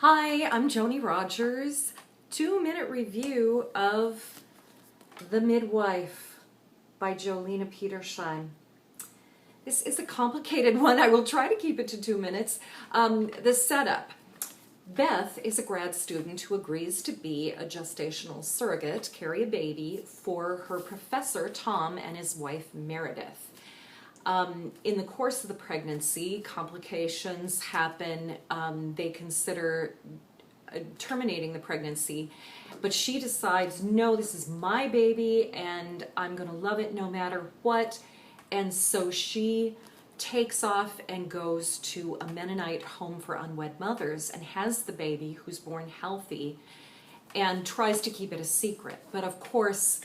Hi, I'm Joni Rogers. 2-minute review of The Midwife by Jolina Petersheim. This is a complicated one. I will try to keep it to 2 minutes. The setup. Beth is a grad student who agrees to be a gestational surrogate, carry a baby, for her professor, Tom, and his wife, Meredith. In the course of the pregnancy, complications happen. They consider terminating the pregnancy, but she decides, no, this is my baby and I'm going to love it no matter what. And so she takes off and goes to a Mennonite home for unwed mothers and has the baby, who's born healthy, and tries to keep it a secret. But of course,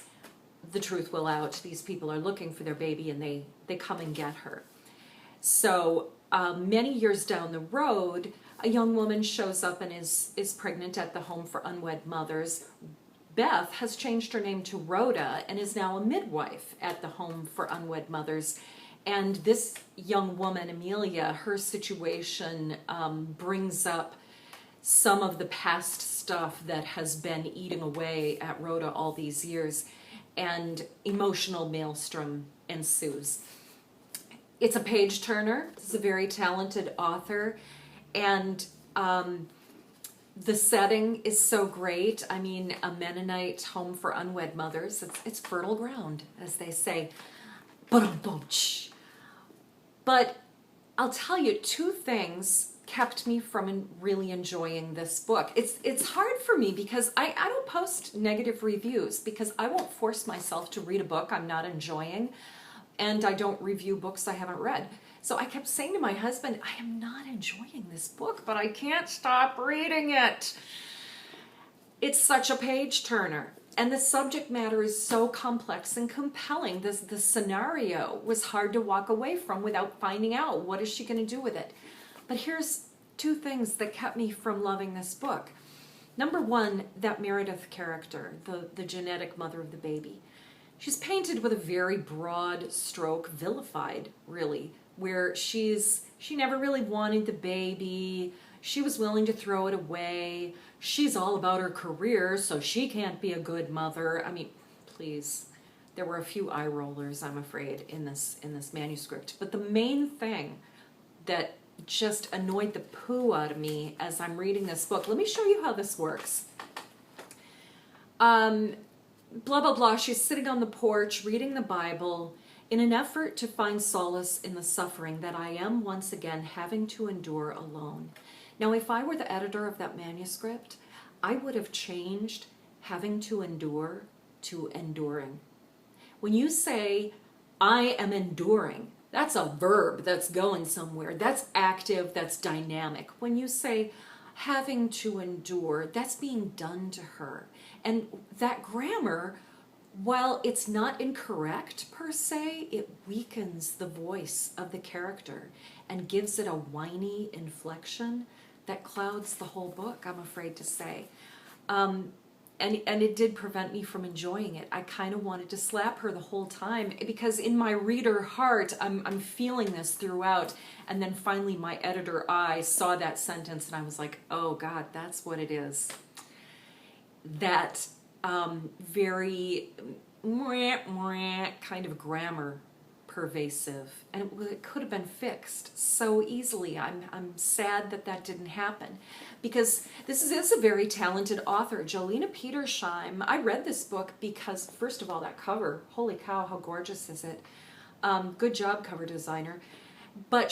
the truth will out. These people are looking for their baby and they come and get her. So many years down the road, a young woman shows up and is pregnant at the home for unwed mothers. Beth has changed her name to Rhoda and is now a midwife at the home for unwed mothers. And this young woman, Amelia, her situation brings up some of the past stuff that has been eating away at Rhoda all these years, and emotional maelstrom ensues. It's a page turner. This is a very talented author, and the setting is so great. I mean, a Mennonite home for unwed mothers. It's fertile ground, as they say. But I'll tell you, two things kept me from really enjoying this book. It's hard for me because I don't post negative reviews because I won't force myself to read a book I'm not enjoying, and I don't review books I haven't read. So I kept saying to my husband, I am not enjoying this book, but I can't stop reading it. It's such a page turner. And the subject matter is so complex and compelling. The scenario was hard to walk away from without finding out what is she going to do with it. But here's two things that kept me from loving this book. Number one, that Meredith character, the genetic mother of the baby. She's painted with a very broad stroke, vilified, really, where she never really wanted the baby. She was willing to throw it away. She's all about her career, so she can't be a good mother. I mean, please. There were a few eye rollers, I'm afraid, in this manuscript. But the main thing that just annoyed the poo out of me as I'm reading this book. Let me show you how this works. Blah, blah, blah. She's sitting on the porch reading the Bible in an effort to find solace in the suffering that I am once again having to endure alone. Now, if I were the editor of that manuscript, I would have changed having to endure to enduring. When you say, I am enduring, that's a verb that's going somewhere. That's active, that's dynamic. When you say having to endure, that's being done to her. And that grammar, while it's not incorrect per se, it weakens the voice of the character and gives it a whiny inflection that clouds the whole book, I'm afraid to say. And it did prevent me from enjoying it. I kind of wanted to slap her the whole time because in my reader heart, I'm feeling this throughout. And then finally my editor eye saw that sentence and I was like, oh God, that's what it is. That very kind of grammar pervasive, and it could have been fixed so easily. I'm sad that didn't happen because this is a very talented author, Jolina Petersheim. I read this book because, first of all, that cover, holy cow, how gorgeous is it? Good job, cover designer. But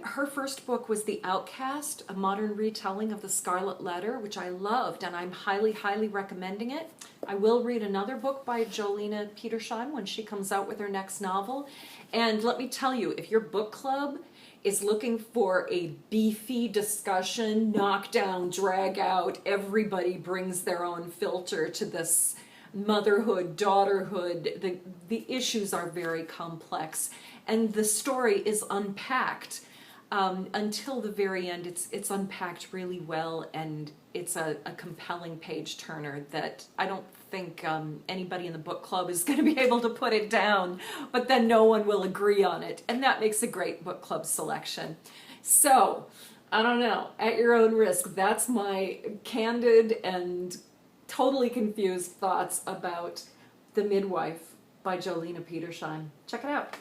her first book was The Outcast, a modern retelling of The Scarlet Letter, which I loved, and I'm highly, highly recommending it. I will read another book by Jolina Petersheim when she comes out with her next novel. And let me tell you, if your book club is looking for a beefy discussion, knockdown, drag out, everybody brings their own filter to this motherhood, daughterhood, the issues are very complex. And the story is unpacked until the very end. It's unpacked really well, and it's a compelling page turner that I don't think anybody in the book club is going to be able to put it down, but then no one will agree on it, and that makes a great book club selection. So I don't know. At your own risk. That's my candid and totally confused thoughts about The Midwife by Jolina Petersheim. Check it out.